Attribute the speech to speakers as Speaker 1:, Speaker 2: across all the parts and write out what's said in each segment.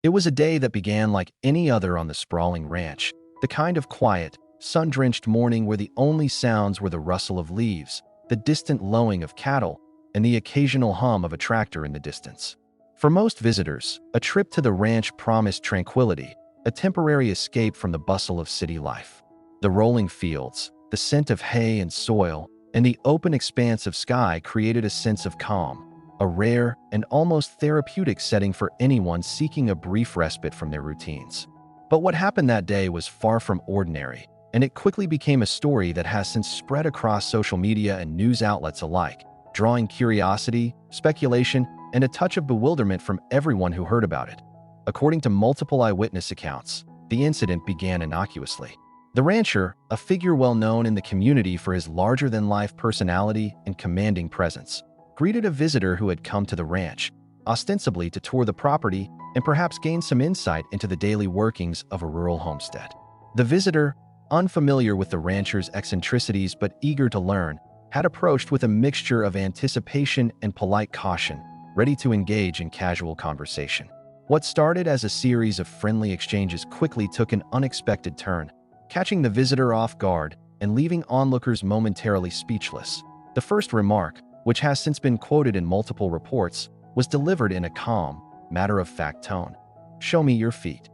Speaker 1: It was a day that began like any other on the sprawling ranch, the kind of quiet, sun-drenched morning where the only sounds were the rustle of leaves, the distant lowing of cattle, and the occasional hum of a tractor in the distance. For most visitors, a trip to the ranch promised tranquility, a temporary escape from the bustle of city life. The rolling fields, the scent of hay and soil, and the open expanse of sky created a sense of calm, a rare and almost therapeutic setting for anyone seeking a brief respite from their routines. But what happened that day was far from ordinary, and it quickly became a story that has since spread across social media and news outlets alike, drawing curiosity, speculation, and a touch of bewilderment from everyone who heard about it. According to multiple eyewitness accounts, the incident began innocuously. The rancher, a figure well known in the community for his larger-than-life personality and commanding presence, greeted a visitor who had come to the ranch, ostensibly to tour the property and perhaps gain some insight into the daily workings of a rural homestead. The visitor, unfamiliar with the rancher's eccentricities but eager to learn, had approached with a mixture of anticipation and polite caution, ready to engage in casual conversation. What started as a series of friendly exchanges quickly took an unexpected turn, catching the visitor off guard and leaving onlookers momentarily speechless. The first remark, which has since been quoted in multiple reports, was delivered in a calm, matter-of-fact tone. "Show me your feet."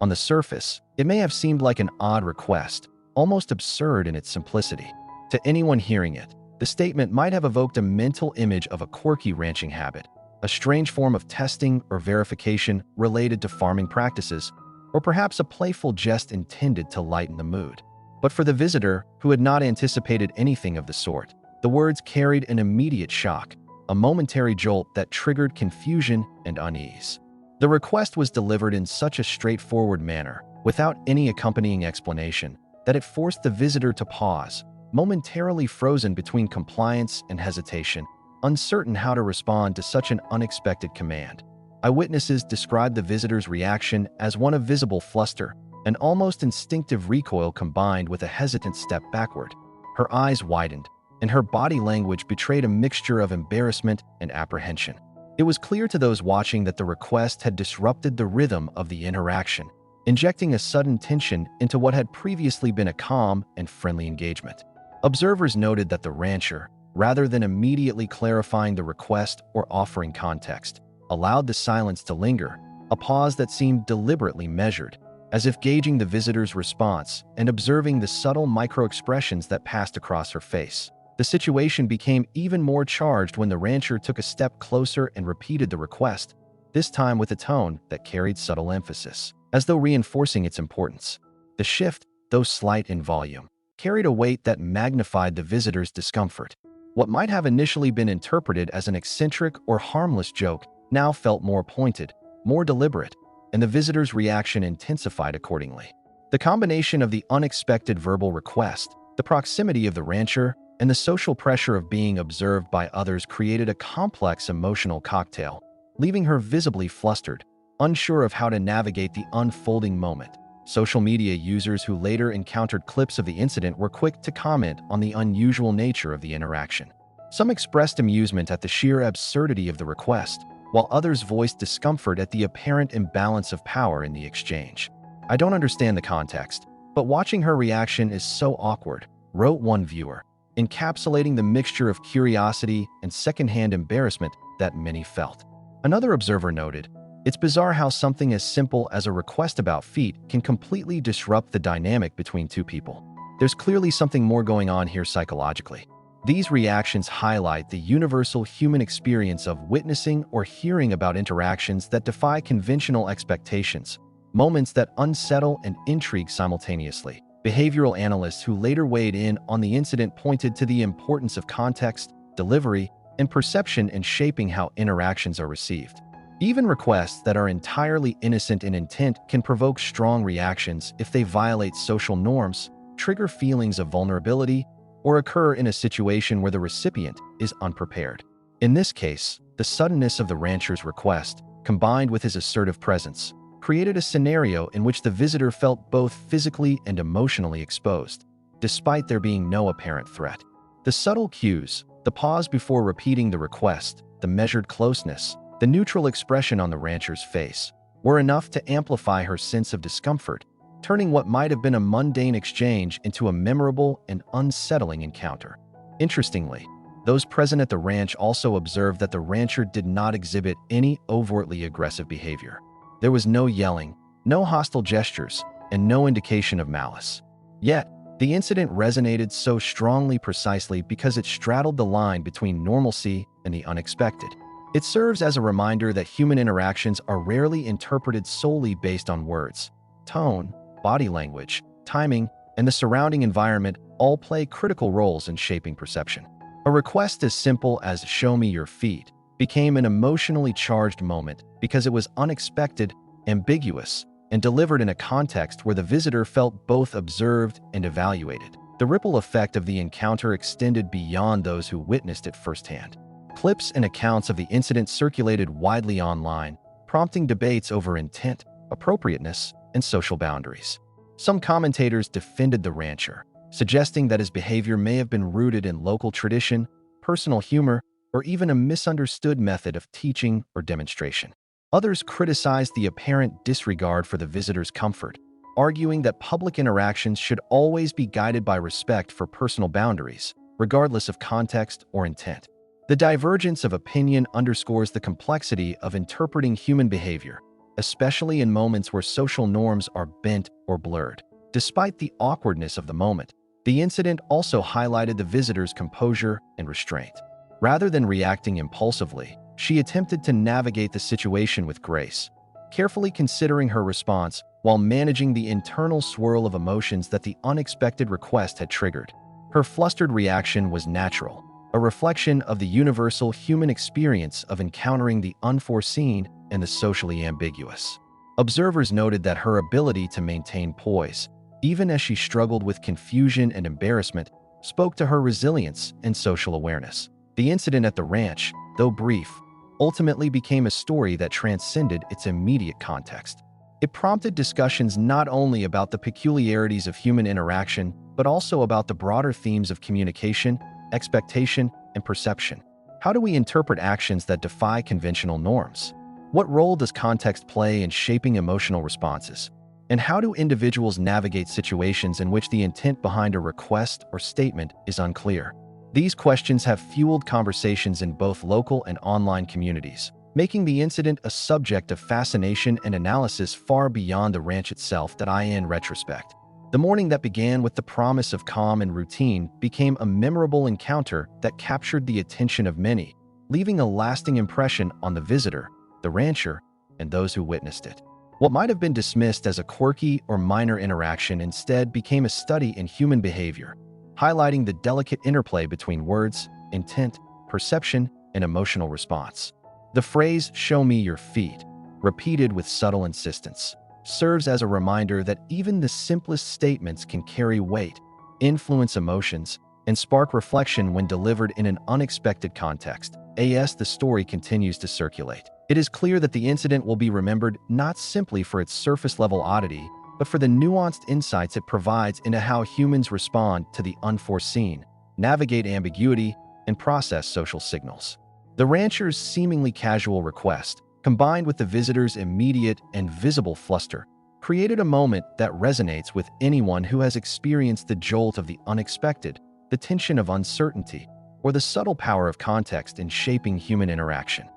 Speaker 1: On the surface, it may have seemed like an odd request, almost absurd in its simplicity. To anyone hearing it, the statement might have evoked a mental image of a quirky ranching habit, a strange form of testing or verification related to farming practices, or perhaps a playful jest intended to lighten the mood. But for the visitor, who had not anticipated anything of the sort, the words carried an immediate shock, a momentary jolt that triggered confusion and unease. The request was delivered in such a straightforward manner, without any accompanying explanation, that it forced the visitor to pause, momentarily frozen between compliance and hesitation, uncertain how to respond to such an unexpected command. Eyewitnesses described the visitor's reaction as one of visible fluster, an almost instinctive recoil combined with a hesitant step backward. Her eyes widened, and her body language betrayed a mixture of embarrassment and apprehension. It was clear to those watching that the request had disrupted the rhythm of the interaction, injecting a sudden tension into what had previously been a calm and friendly engagement. Observers noted that the rancher, rather than immediately clarifying the request or offering context, allowed the silence to linger, a pause that seemed deliberately measured, as if gauging the visitor's response and observing the subtle micro-expressions that passed across her face. The situation became even more charged when the rancher took a step closer and repeated the request, this time with a tone that carried subtle emphasis, as though reinforcing its importance. The shift, though slight in volume, carried a weight that magnified the visitor's discomfort. What might have initially been interpreted as an eccentric or harmless joke now felt more pointed, more deliberate, and the visitor's reaction intensified accordingly. The combination of the unexpected verbal request, the proximity of the rancher, and the social pressure of being observed by others created a complex emotional cocktail, leaving her visibly flustered, unsure of how to navigate the unfolding moment. Social media users who later encountered clips of the incident were quick to comment on the unusual nature of the interaction. Some expressed amusement at the sheer absurdity of the request, while others voiced discomfort at the apparent imbalance of power in the exchange. "I don't understand the context, but watching her reaction is so awkward," wrote one viewer, encapsulating the mixture of curiosity and secondhand embarrassment that many felt. Another observer noted, "It's bizarre how something as simple as a request about feet can completely disrupt the dynamic between two people. There's clearly something more going on here psychologically." These reactions highlight the universal human experience of witnessing or hearing about interactions that defy conventional expectations, moments that unsettle and intrigue simultaneously. Behavioral analysts who later weighed in on the incident pointed to the importance of context, delivery, and perception in shaping how interactions are received. Even requests that are entirely innocent in intent can provoke strong reactions if they violate social norms, trigger feelings of vulnerability, or occur in a situation where the recipient is unprepared. In this case, the suddenness of the rancher's request, combined with his assertive presence, created a scenario in which the visitor felt both physically and emotionally exposed, despite there being no apparent threat. The subtle cues, the pause before repeating the request, the measured closeness, the neutral expression on the rancher's face, were enough to amplify her sense of discomfort, turning what might have been a mundane exchange into a memorable and unsettling encounter. Interestingly, those present at the ranch also observed that the rancher did not exhibit any overtly aggressive behavior. There was no yelling, no hostile gestures, and no indication of malice. Yet, the incident resonated so strongly precisely because it straddled the line between normalcy and the unexpected. It serves as a reminder that human interactions are rarely interpreted solely based on words. Tone, body language, timing, and the surrounding environment all play critical roles in shaping perception. A request as simple as "show me your feet" became an emotionally charged moment because it was unexpected, ambiguous, and delivered in a context where the visitor felt both observed and evaluated. The ripple effect of the encounter extended beyond those who witnessed it firsthand. Clips and accounts of the incident circulated widely online, prompting debates over intent, appropriateness, and social boundaries. Some commentators defended the rancher, suggesting that his behavior may have been rooted in local tradition, personal humor, or even a misunderstood method of teaching or demonstration. Others criticized the apparent disregard for the visitor's comfort, arguing that public interactions should always be guided by respect for personal boundaries, regardless of context or intent. The divergence of opinion underscores the complexity of interpreting human behavior, especially in moments where social norms are bent or blurred. Despite the awkwardness of the moment, the incident also highlighted the visitor's composure and restraint. Rather than reacting impulsively, she attempted to navigate the situation with grace, carefully considering her response while managing the internal swirl of emotions that the unexpected request had triggered. Her flustered reaction was natural, a reflection of the universal human experience of encountering the unforeseen and the socially ambiguous. Observers noted that her ability to maintain poise, even as she struggled with confusion and embarrassment, spoke to her resilience and social awareness. The incident at the ranch, though brief, ultimately became a story that transcended its immediate context. It prompted discussions not only about the peculiarities of human interaction, but also about the broader themes of communication, expectation, and perception. How do we interpret actions that defy conventional norms? What role does context play in shaping emotional responses? And how do individuals navigate situations in which the intent behind a request or statement is unclear? These questions have fueled conversations in both local and online communities, making the incident a subject of fascination and analysis far beyond the ranch itself. In retrospect, the morning that began with the promise of calm and routine became a memorable encounter that captured the attention of many, leaving a lasting impression on the visitor, the rancher, and those who witnessed it. What might have been dismissed as a quirky or minor interaction instead became a study in human behavior, highlighting the delicate interplay between words, intent, perception, and emotional response. The phrase "show me your feet," repeated with subtle insistence, serves as a reminder that even the simplest statements can carry weight, influence emotions, and spark reflection when delivered in an unexpected context. As the story continues to circulate, it is clear that the incident will be remembered not simply for its surface-level oddity, but for the nuanced insights it provides into how humans respond to the unforeseen, navigate ambiguity, and process social signals. The rancher's seemingly casual request, combined with the visitor's immediate and visible fluster, created a moment that resonates with anyone who has experienced the jolt of the unexpected, the tension of uncertainty, or the subtle power of context in shaping human interaction.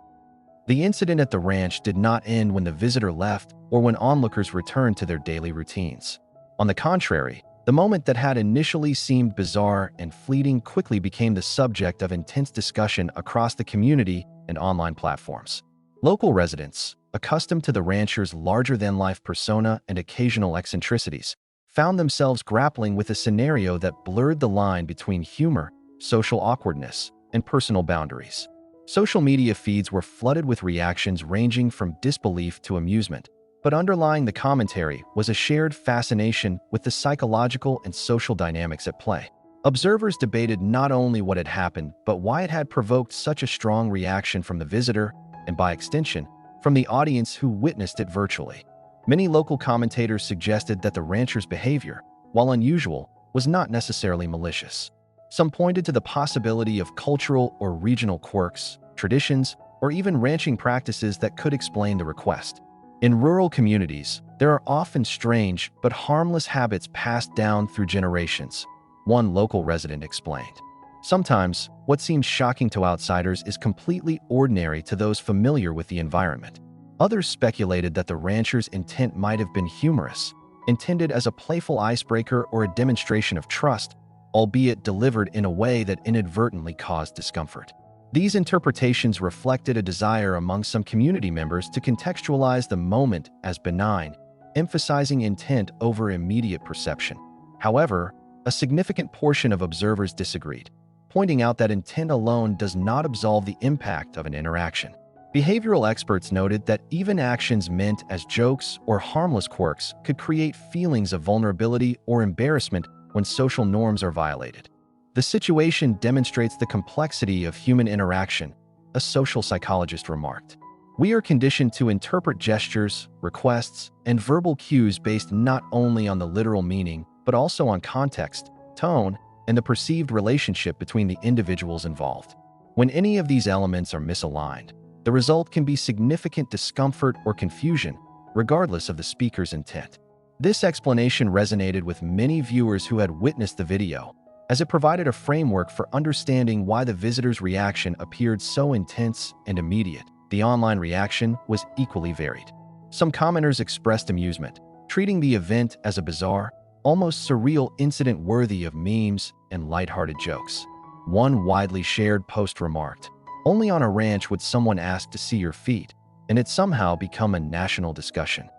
Speaker 1: The incident at the ranch did not end when the visitor left or when onlookers returned to their daily routines. On the contrary, the moment that had initially seemed bizarre and fleeting quickly became the subject of intense discussion across the community and online platforms. Local residents, accustomed to the rancher's larger-than-life persona and occasional eccentricities, found themselves grappling with a scenario that blurred the line between humor, social awkwardness, and personal boundaries. Social media feeds were flooded with reactions ranging from disbelief to amusement, but underlying the commentary was a shared fascination with the psychological and social dynamics at play. Observers debated not only what had happened, but why it had provoked such a strong reaction from the visitor, and by extension, from the audience who witnessed it virtually. Many local commentators suggested that the rancher's behavior, while unusual, was not necessarily malicious. Some pointed to the possibility of cultural or regional quirks, traditions, or even ranching practices that could explain the request. In rural communities, there are often strange but harmless habits passed down through generations, one local resident explained. Sometimes, what seems shocking to outsiders is completely ordinary to those familiar with the environment. Others speculated that the rancher's intent might have been humorous, intended as a playful icebreaker or a demonstration of trust, albeit delivered in a way that inadvertently caused discomfort. These interpretations reflected a desire among some community members to contextualize the moment as benign, emphasizing intent over immediate perception. However, a significant portion of observers disagreed, pointing out that intent alone does not absolve the impact of an interaction. Behavioral experts noted that even actions meant as jokes or harmless quirks could create feelings of vulnerability or embarrassment when social norms are violated. The situation demonstrates the complexity of human interaction, a social psychologist remarked. We are conditioned to interpret gestures, requests, and verbal cues based not only on the literal meaning, but also on context, tone, and the perceived relationship between the individuals involved. When any of these elements are misaligned, the result can be significant discomfort or confusion, regardless of the speaker's intent. This explanation resonated with many viewers who had witnessed the video, as it provided a framework for understanding why the visitor's reaction appeared so intense and immediate. The online reaction was equally varied. Some commenters expressed amusement, treating the event as a bizarre, almost surreal incident worthy of memes and lighthearted jokes. One widely shared post remarked, "Only on a ranch would someone ask to see your feet, and it's somehow become a national discussion."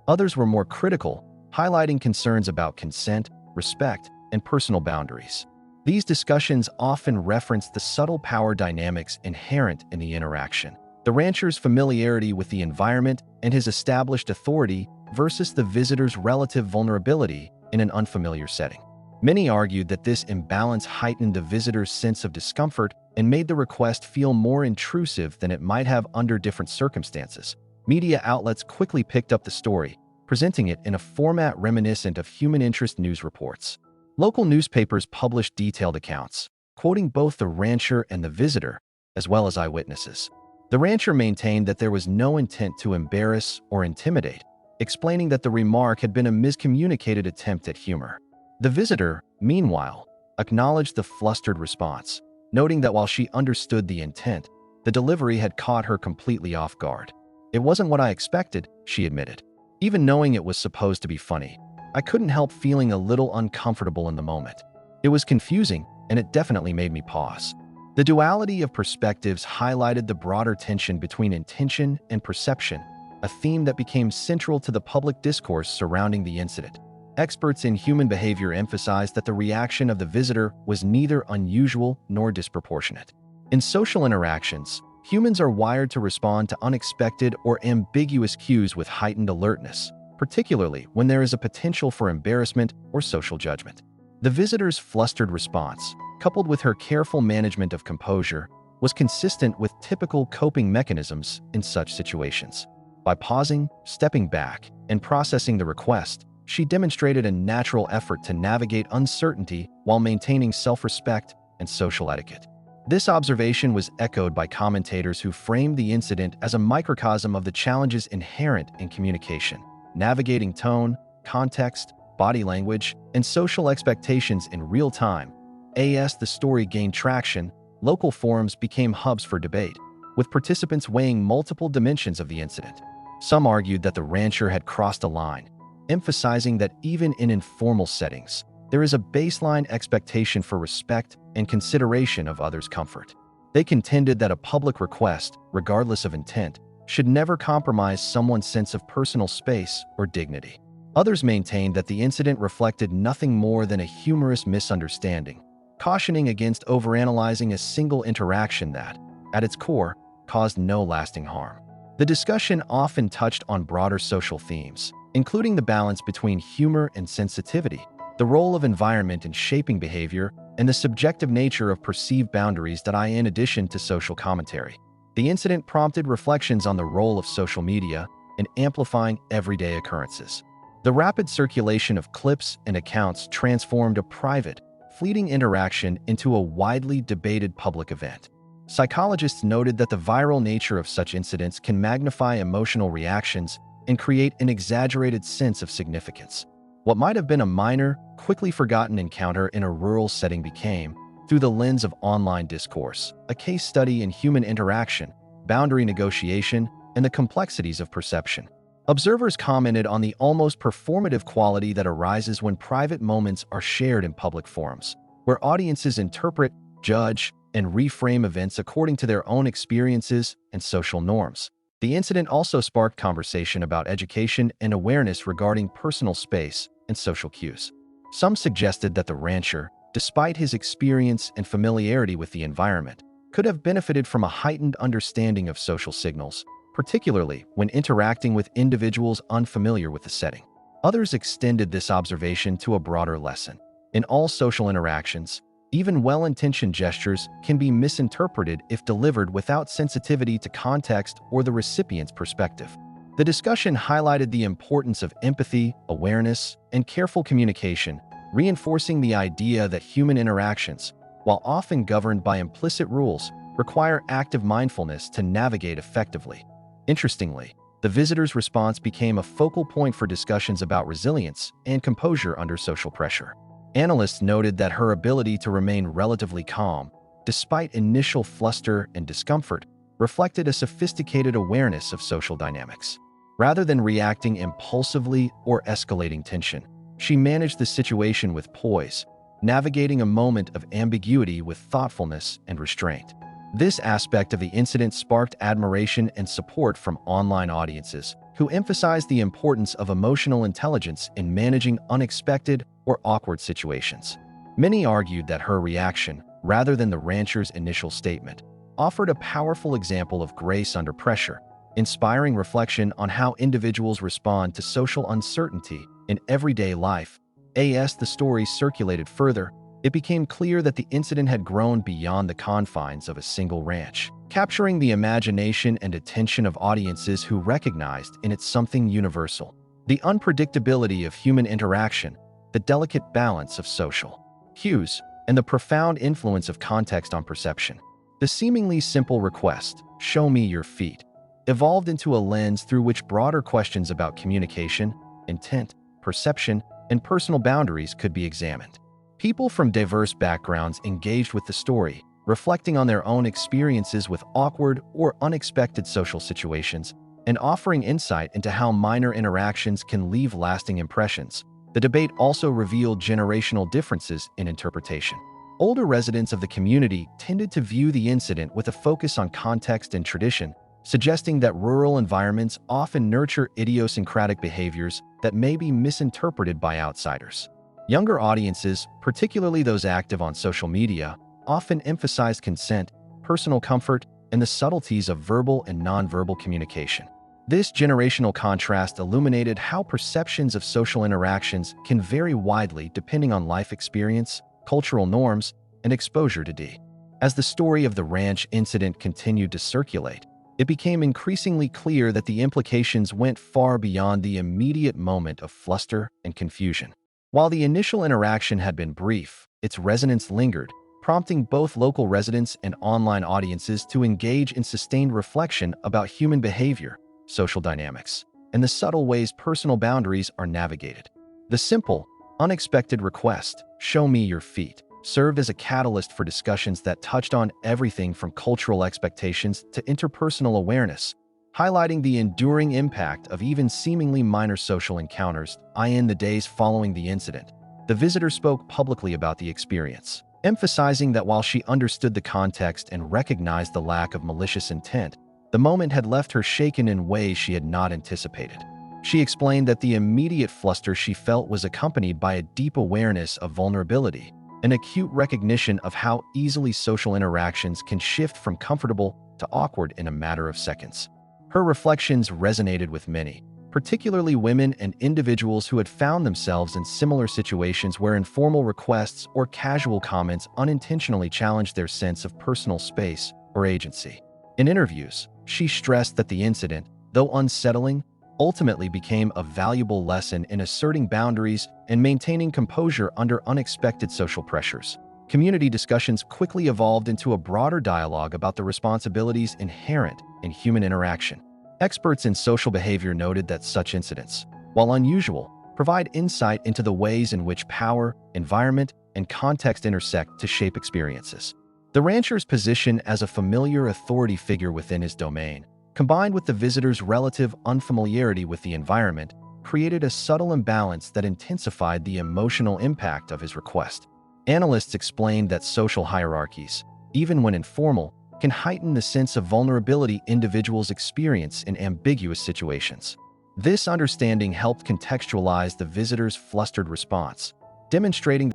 Speaker 1: Others were more critical, highlighting concerns about consent, respect, and personal boundaries. These discussions often reference the subtle power dynamics inherent in the interaction. The rancher's familiarity with the environment and his established authority versus the visitor's relative vulnerability in an unfamiliar setting. Many argued that this imbalance heightened the visitor's sense of discomfort and made the request feel more intrusive than it might have under different circumstances. Media outlets quickly picked up the story, presenting it in a format reminiscent of human interest news reports. Local newspapers published detailed accounts, quoting both the rancher and the visitor, as well as eyewitnesses. The rancher maintained that there was no intent to embarrass or intimidate, explaining that the remark had been a miscommunicated attempt at humor. The visitor, meanwhile, acknowledged the flustered response, noting that while she understood the intent, the delivery had caught her completely off guard. "It wasn't what I expected," she admitted. "Even knowing it was supposed to be funny, I couldn't help feeling a little uncomfortable in the moment. It was confusing, and it definitely made me pause." The duality of perspectives highlighted the broader tension between intention and perception, a theme that became central to the public discourse surrounding the incident. Experts in human behavior emphasized that the reaction of the visitor was neither unusual nor disproportionate. In social interactions, humans are wired to respond to unexpected or ambiguous cues with heightened alertness, particularly when there is a potential for embarrassment or social judgment. The visitor's flustered response, coupled with her careful management of composure, was consistent with typical coping mechanisms in such situations. By pausing, stepping back, and processing the request, she demonstrated a natural effort to navigate uncertainty while maintaining self-respect and social etiquette. This observation was echoed by commentators who framed the incident as a microcosm of the challenges inherent in communication, navigating tone, context, body language, and social expectations in real time. As the story gained traction, local forums became hubs for debate, with participants weighing multiple dimensions of the incident. Some argued that the rancher had crossed a line, emphasizing that even in informal settings, there is a baseline expectation for respect and consideration of others' comfort. They contended that a public request, regardless of intent, should never compromise someone's sense of personal space or dignity. Others maintained that the incident reflected nothing more than a humorous misunderstanding, cautioning against overanalyzing a single interaction that, at its core, caused no lasting harm. The discussion often touched on broader social themes, including the balance between humor and sensitivity, the role of environment in shaping behavior, and the subjective nature of perceived boundaries that in addition to social commentary. The incident prompted reflections on the role of social media in amplifying everyday occurrences. The rapid circulation of clips and accounts transformed a private, fleeting interaction into a widely debated public event. Psychologists noted that the viral nature of such incidents can magnify emotional reactions, and create an exaggerated sense of significance. What might have been a minor, quickly forgotten encounter in a rural setting became, through the lens of online discourse, a case study in human interaction, boundary negotiation, and the complexities of perception. Observers commented on the almost performative quality that arises when private moments are shared in public forums, where audiences interpret, judge, and reframe events according to their own experiences and social norms. The incident also sparked conversation about education and awareness regarding personal space and social cues. Some suggested that the rancher, despite his experience and familiarity with the environment, could have benefited from a heightened understanding of social signals, particularly when interacting with individuals unfamiliar with the setting. Others extended this observation to a broader lesson. In all social interactions, even well-intentioned gestures can be misinterpreted if delivered without sensitivity to context or the recipient's perspective. The discussion highlighted the importance of empathy, awareness, and careful communication, reinforcing the idea that human interactions, while often governed by implicit rules, require active mindfulness to navigate effectively. Interestingly, the visitor's response became a focal point for discussions about resilience and composure under social pressure. Analysts noted that her ability to remain relatively calm, despite initial fluster and discomfort, reflected a sophisticated awareness of social dynamics. Rather than reacting impulsively or escalating tension, she managed the situation with poise, navigating a moment of ambiguity with thoughtfulness and restraint. This aspect of the incident sparked admiration and support from online audiences, who emphasized the importance of emotional intelligence in managing unexpected or awkward situations. Many argued that her reaction, rather than the rancher's initial statement, offered a powerful example of grace under pressure, inspiring reflection on how individuals respond to social uncertainty in everyday life. As the story circulated further, it became clear that the incident had grown beyond the confines of a single ranch, capturing the imagination and attention of audiences who recognized in it something universal: the unpredictability of human interaction, the delicate balance of social cues, and the profound influence of context on perception. The seemingly simple request, "Show me your feet," evolved into a lens through which broader questions about communication, intent, perception, and personal boundaries could be examined. People from diverse backgrounds engaged with the story, reflecting on their own experiences with awkward or unexpected social situations, and offering insight into how minor interactions can leave lasting impressions. The debate also revealed generational differences in interpretation. Older residents of the community tended to view the incident with a focus on context and tradition, suggesting that rural environments often nurture idiosyncratic behaviors that may be misinterpreted by outsiders. Younger audiences, particularly those active on social media, often emphasize consent, personal comfort, and the subtleties of verbal and nonverbal communication. This generational contrast illuminated how perceptions of social interactions can vary widely depending on life experience, cultural norms, and exposure to D. As the story of the ranch incident continued to circulate, it became increasingly clear that the implications went far beyond the immediate moment of fluster and confusion. While the initial interaction had been brief, its resonance lingered, prompting both local residents and online audiences to engage in sustained reflection about human behavior, social dynamics, and the subtle ways personal boundaries are navigated. The simple, unexpected request, "Show me your feet," served as a catalyst for discussions that touched on everything from cultural expectations to interpersonal awareness, highlighting the enduring impact of even seemingly minor social encounters. In the days following the incident, the visitor spoke publicly about the experience, emphasizing that while she understood the context and recognized the lack of malicious intent, the moment had left her shaken in ways she had not anticipated. She explained that the immediate fluster she felt was accompanied by a deep awareness of vulnerability, an acute recognition of how easily social interactions can shift from comfortable to awkward in a matter of seconds. Her reflections resonated with many, particularly women and individuals who had found themselves in similar situations where informal requests or casual comments unintentionally challenged their sense of personal space or agency. In interviews, she stressed that the incident, though unsettling, ultimately became a valuable lesson in asserting boundaries and maintaining composure under unexpected social pressures. Community discussions quickly evolved into a broader dialogue about the responsibilities inherent in human interaction. Experts in social behavior noted that such incidents, while unusual, provide insight into the ways in which power, environment, and context intersect to shape experiences. The rancher's position as a familiar authority figure within his domain, combined with the visitor's relative unfamiliarity with the environment, created a subtle imbalance that intensified the emotional impact of his request. Analysts explained that social hierarchies, even when informal, can heighten the sense of vulnerability individuals experience in ambiguous situations. This understanding helped contextualize the visitor's flustered response, demonstrating.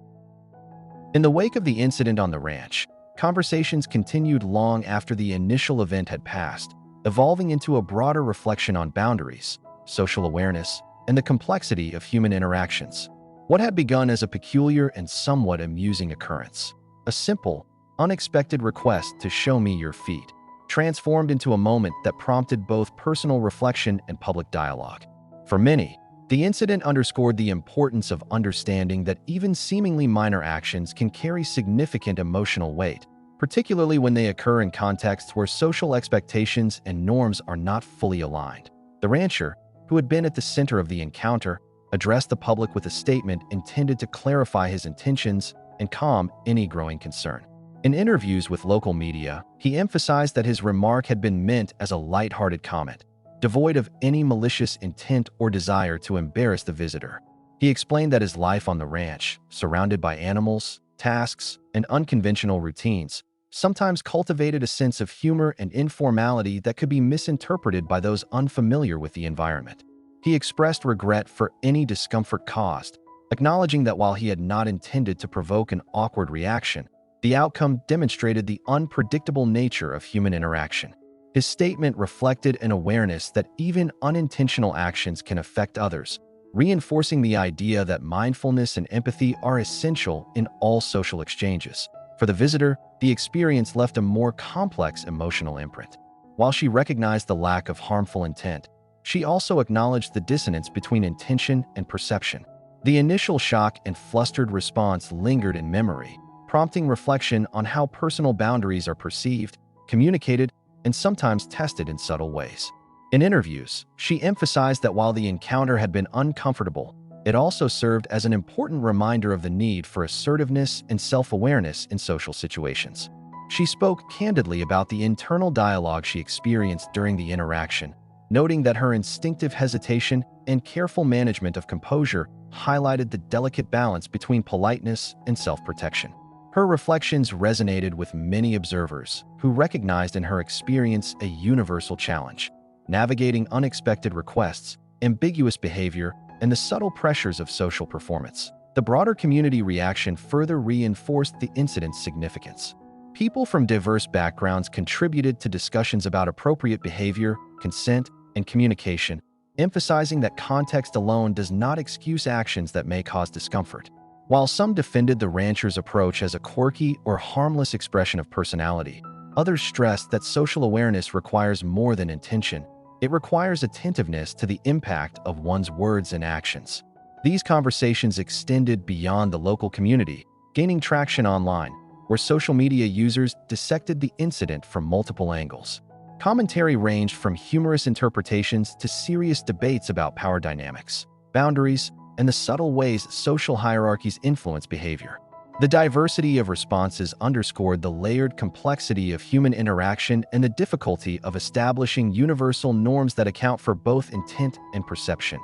Speaker 1: In the wake of the incident on the ranch, conversations continued long after the initial event had passed, evolving into a broader reflection on boundaries, social awareness, and the complexity of human interactions. What had begun as a peculiar and somewhat amusing occurrence, a simple, unexpected request to show me your feet, transformed into a moment that prompted both personal reflection and public dialogue. For many, the incident underscored the importance of understanding that even seemingly minor actions can carry significant emotional weight, particularly when they occur in contexts where social expectations and norms are not fully aligned. The rancher, who had been at the center of the encounter, addressed the public with a statement intended to clarify his intentions and calm any growing concern. In interviews with local media, he emphasized that his remark had been meant as a lighthearted comment, devoid of any malicious intent or desire to embarrass the visitor. He explained that his life on the ranch, surrounded by animals, tasks, and unconventional routines, sometimes cultivated a sense of humor and informality that could be misinterpreted by those unfamiliar with the environment. He expressed regret for any discomfort caused, acknowledging that while he had not intended to provoke an awkward reaction, the outcome demonstrated the unpredictable nature of human interaction. His statement reflected an awareness that even unintentional actions can affect others, reinforcing the idea that mindfulness and empathy are essential in all social exchanges. For the visitor, the experience left a more complex emotional imprint. While she recognized the lack of harmful intent, she also acknowledged the dissonance between intention and perception. The initial shock and flustered response lingered in memory, prompting reflection on how personal boundaries are perceived, communicated, and sometimes tested in subtle ways. In interviews, she emphasized that while the encounter had been uncomfortable, it also served as an important reminder of the need for assertiveness and self-awareness in social situations. She spoke candidly about the internal dialogue she experienced during the interaction, noting that her instinctive hesitation and careful management of composure highlighted the delicate balance between politeness and self-protection. Her reflections resonated with many observers who recognized in her experience a universal challenge, navigating unexpected requests, ambiguous behavior, and the subtle pressures of social performance. The broader community reaction further reinforced the incident's significance. People from diverse backgrounds contributed to discussions about appropriate behavior, consent, and communication, emphasizing that context alone does not excuse actions that may cause discomfort. While some defended the rancher's approach as a quirky or harmless expression of personality, others stressed that social awareness requires more than intention. It requires attentiveness to the impact of one's words and actions. These conversations extended beyond the local community, gaining traction online, where social media users dissected the incident from multiple angles. Commentary ranged from humorous interpretations to serious debates about power dynamics, boundaries, and the subtle ways social hierarchies influence behavior. The diversity of responses underscored the layered complexity of human interaction and the difficulty of establishing universal norms that account for both intent and perception.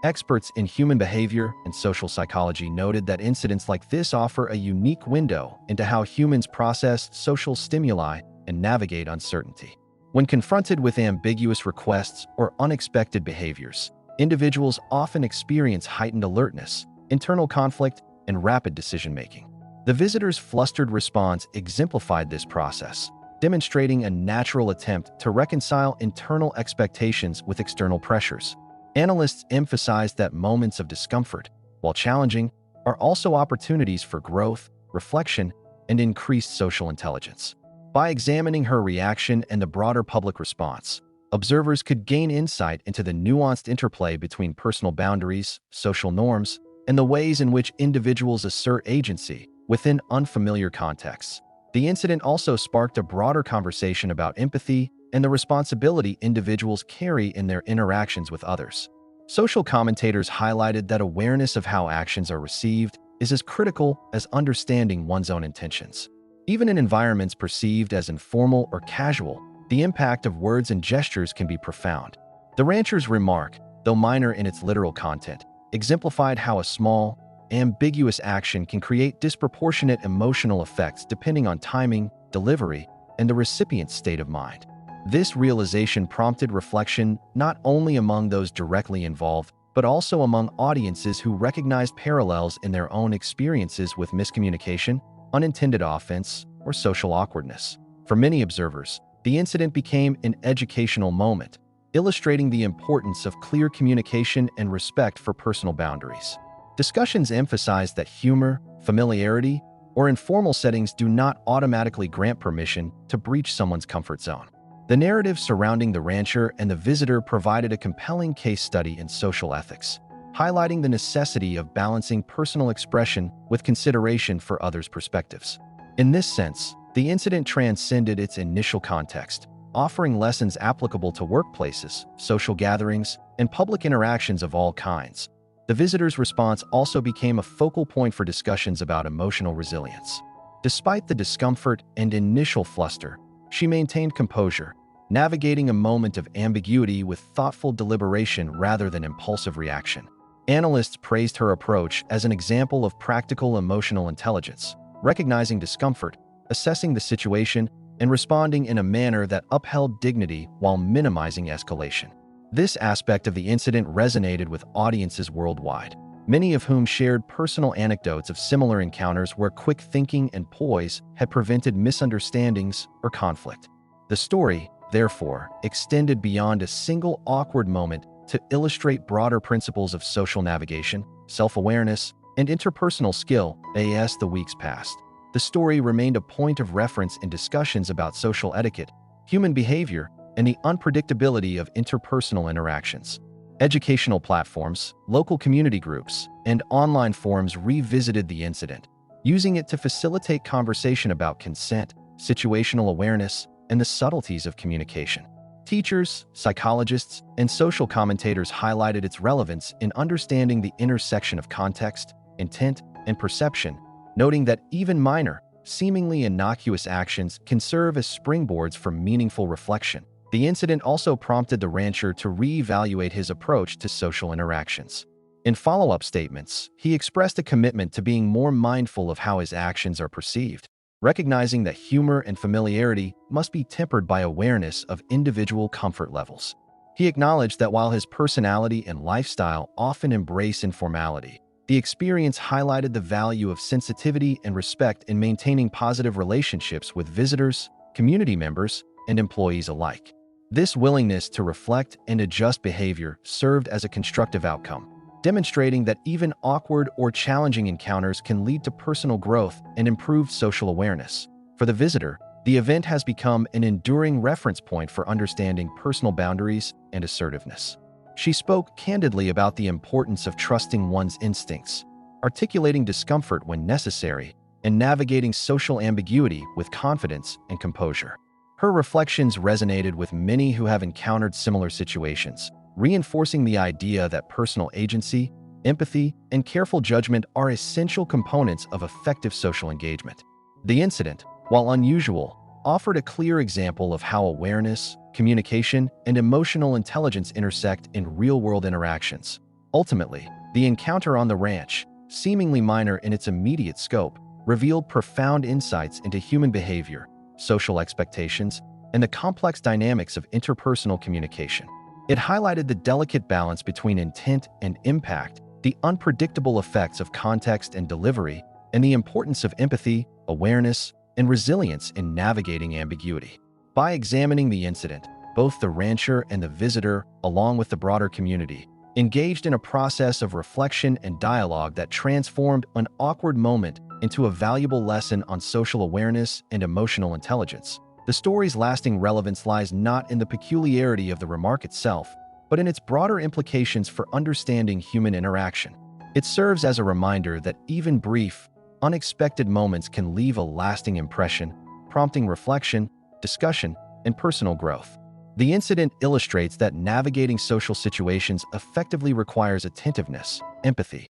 Speaker 1: Experts in human behavior and social psychology noted that incidents like this offer a unique window into how humans process social stimuli and navigate uncertainty. When confronted with ambiguous requests or unexpected behaviors, individuals often experience heightened alertness, internal conflict, and rapid decision-making. The visitor's flustered response exemplified this process, demonstrating a natural attempt to reconcile internal expectations with external pressures. Analysts emphasized that moments of discomfort, while challenging, are also opportunities for growth, reflection, and increased social intelligence. By examining her reaction and the broader public response, observers could gain insight into the nuanced interplay between personal boundaries, social norms, and the ways in which individuals assert agency within unfamiliar contexts. The incident also sparked a broader conversation about empathy, and the responsibility individuals carry in their interactions with others. Social commentators highlighted that awareness of how actions are received is as critical as understanding one's own intentions. Even in environments perceived as informal or casual, the impact of words and gestures can be profound. The rancher's remark, though minor in its literal content, exemplified how a small, ambiguous action can create disproportionate emotional effects depending on timing, delivery, and the recipient's state of mind. This realization prompted reflection not only among those directly involved, but also among audiences who recognized parallels in their own experiences with miscommunication, unintended offense, or social awkwardness. For many observers, the incident became an educational moment, illustrating the importance of clear communication and respect for personal boundaries. Discussions emphasized that humor, familiarity, or informal settings do not automatically grant permission to breach someone's comfort zone. The narrative surrounding the rancher and the visitor provided a compelling case study in social ethics, highlighting the necessity of balancing personal expression with consideration for others' perspectives. In this sense, the incident transcended its initial context, offering lessons applicable to workplaces, social gatherings, and public interactions of all kinds. The visitor's response also became a focal point for discussions about emotional resilience. Despite the discomfort and initial fluster, she maintained composure, navigating a moment of ambiguity with thoughtful deliberation rather than impulsive reaction. Analysts praised her approach as an example of practical emotional intelligence, recognizing discomfort, assessing the situation, and responding in a manner that upheld dignity while minimizing escalation. This aspect of the incident resonated with audiences worldwide, many of whom shared personal anecdotes of similar encounters where quick thinking and poise had prevented misunderstandings or conflict. The story, therefore, extended beyond a single awkward moment to illustrate broader principles of social navigation, self-awareness, and interpersonal skill. As the weeks passed, the story remained a point of reference in discussions about social etiquette, human behavior, and the unpredictability of interpersonal interactions. Educational platforms, local community groups, and online forums revisited the incident, using it to facilitate conversation about consent, situational awareness, and the subtleties of communication. Teachers, psychologists, and social commentators highlighted its relevance in understanding the intersection of context, intent, and perception, noting that even minor, seemingly innocuous actions can serve as springboards for meaningful reflection. The incident also prompted the rancher to reevaluate his approach to social interactions. In follow-up statements, he expressed a commitment to being more mindful of how his actions are perceived, recognizing that humor and familiarity must be tempered by awareness of individual comfort levels. He acknowledged that while his personality and lifestyle often embrace informality, the experience highlighted the value of sensitivity and respect in maintaining positive relationships with visitors, community members, and employees alike. This willingness to reflect and adjust behavior served as a constructive outcome, demonstrating that even awkward or challenging encounters can lead to personal growth and improved social awareness. For the visitor, the event has become an enduring reference point for understanding personal boundaries and assertiveness. She spoke candidly about the importance of trusting one's instincts, articulating discomfort when necessary, and navigating social ambiguity with confidence and composure. Her reflections resonated with many who have encountered similar situations, reinforcing the idea that personal agency, empathy, and careful judgment are essential components of effective social engagement. The incident, while unusual, offered a clear example of how awareness, communication, and emotional intelligence intersect in real-world interactions. Ultimately, the encounter on the ranch, seemingly minor in its immediate scope, revealed profound insights into human behavior, social expectations, and the complex dynamics of interpersonal communication. It highlighted the delicate balance between intent and impact, the unpredictable effects of context and delivery, and the importance of empathy, awareness, and resilience in navigating ambiguity. By examining the incident, both the rancher and the visitor, along with the broader community, engaged in a process of reflection and dialogue that transformed an awkward moment into a valuable lesson on social awareness and emotional intelligence. The story's lasting relevance lies not in the peculiarity of the remark itself, but in its broader implications for understanding human interaction. It serves as a reminder that even brief, unexpected moments can leave a lasting impression, prompting reflection, discussion, and personal growth. The incident illustrates that navigating social situations effectively requires attentiveness, empathy,